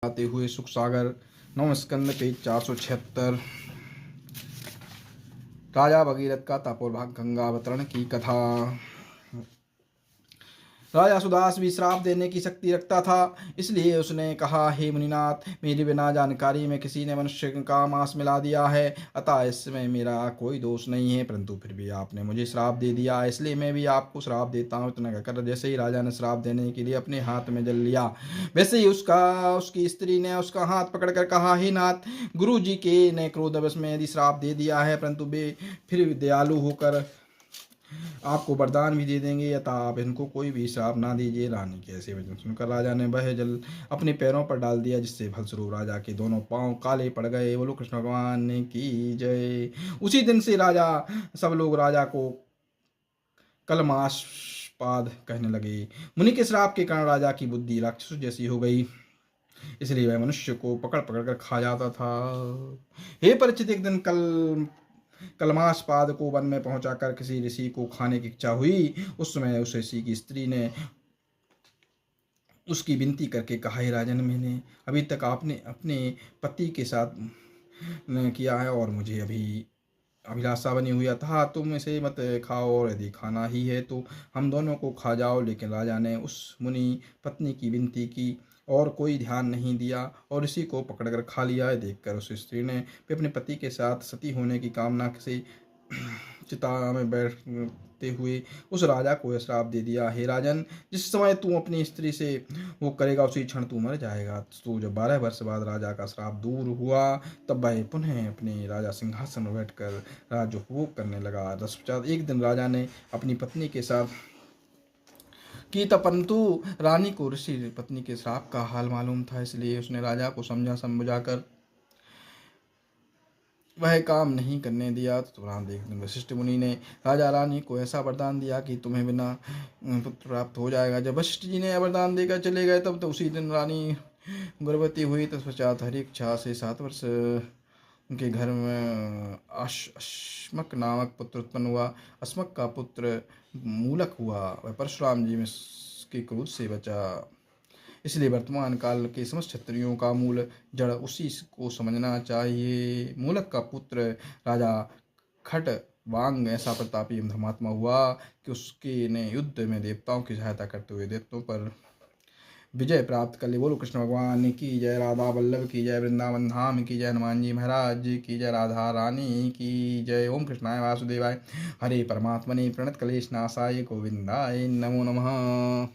आते हुए सुख सागर नवम स्कंद पेज 476। राजा भगीरथ का तपोर्भाग गंगा अवतरण की कथा। राजा सुदास भी श्राप देने की शक्ति रखता था, इसलिए उसने कहा, हे मुनिनाथ, मेरी बिना जानकारी में किसी ने मनुष्य का मांस मिला दिया है, अतः इसमें मेरा कोई दोष नहीं है, परंतु फिर भी आपने मुझे श्राप दे दिया, इसलिए मैं भी आपको श्राप देता हूँ। इतना कहकर जैसे ही राजा ने श्राप देने के लिए अपने हाथ में जल लिया, वैसे ही उसकी स्त्री ने उसका हाथ पकड़कर कहा, हे नाथ, गुरु जी के ने क्रोधवश में यदि श्राप दे दिया है, परंतु वे फिर दयालु होकर आपको वरदान भी दे देंगे, अतः आप इनको कोई भी श्राप ना दीजिए। रानी के ऐसे वचन सुनकर राजा ने वह जल अपने पैरों पर डाल दिया, जिससे फलस्वरूप राजा के दोनों पांव काले पड़ गए। बोलो कृष्ण भगवान की जय। उसी दिन से सब लोग राजा को कलमाशपाद कहने लगे। मुनि के श्राप के कारण राजा की बुद्धि राक्षस जैसी हो गई, इसलिए वह मनुष्य को पकड़ पकड़ कर खा जाता था। हे परीक्षित, एक दिन कलमाशपाद को वन में पहुंचाकर किसी ऋषि को खाने की इच्छा हुई। उस समय उस ऋषि की स्त्री ने उसकी विनती करके कहा, हे राजन, मैंने अभी तक आपने अपने पति के साथ किया है और मुझे अभी अभिलाषा बनी हुई, था तुम इसे मत खाओ, और यदि खाना ही है तो हम दोनों को खा जाओ। लेकिन राजा ने उस मुनि पत्नी की विनती की और कोई ध्यान नहीं दिया और इसी को पकड़कर खा लिया। देखकर उस स्त्री ने भी अपने पति के साथ सती होने की कामना से चिता में बैठते हुए उस राजा को श्राप दे दिया, हे राजन, जिस समय तू अपनी स्त्री से वो करेगा उसी क्षण तू मर जाएगा। तो जब 12 वर्ष बाद राजा का श्राप दूर हुआ, तब वह पुनः अपने राजा सिंहासन में बैठकर राजभोग करने लगा। तत्पश्चात एक दिन राजा ने अपनी पत्नी के साथ की, तब परंतु रानी को ऋषि पत्नी के श्राप का हाल मालूम था, इसलिए उसने राजा को समझाकर वह काम नहीं करने दिया। तो तुरंत एक दिन वशिष्ठ मुनि ने राजा रानी को ऐसा वरदान दिया कि तुम्हें बिना पुत्र प्राप्त हो जाएगा। जब वशिष्ठ जी ने वरदान देकर चले गए, तब तो उसी दिन रानी गर्भवती हुई। तत्पश्चात हरी इच्छा से 7 वर्ष उनके घर में अश्मक नामक पुत्र उत्पन्न हुआ। अश्मक का पुत्र मूलक हुआ, वह परशुराम जी में के क्रोध से बचा। इसलिए वर्तमान काल के समस्त क्षत्रियों का मूल जड़ उसी को समझना चाहिए। मूलक का पुत्र राजा खटवांग ऐसा प्रतापी एवं धर्मात्मा हुआ कि उसके ने युद्ध में देवताओं की सहायता करते हुए देवताओं पर विजय प्राप्त कर ली। बोलो कृष्ण भगवान की जय, राधा वल्लभ की जय, वृंदावन धाम की जय, हनुमान जी महाराज की जय, राधा रानी की जय। ओम कृष्णाय वासुदेवाय हरे परमात्मने प्रणत क्लेश नाशाय गोविंदाय नमो नमः।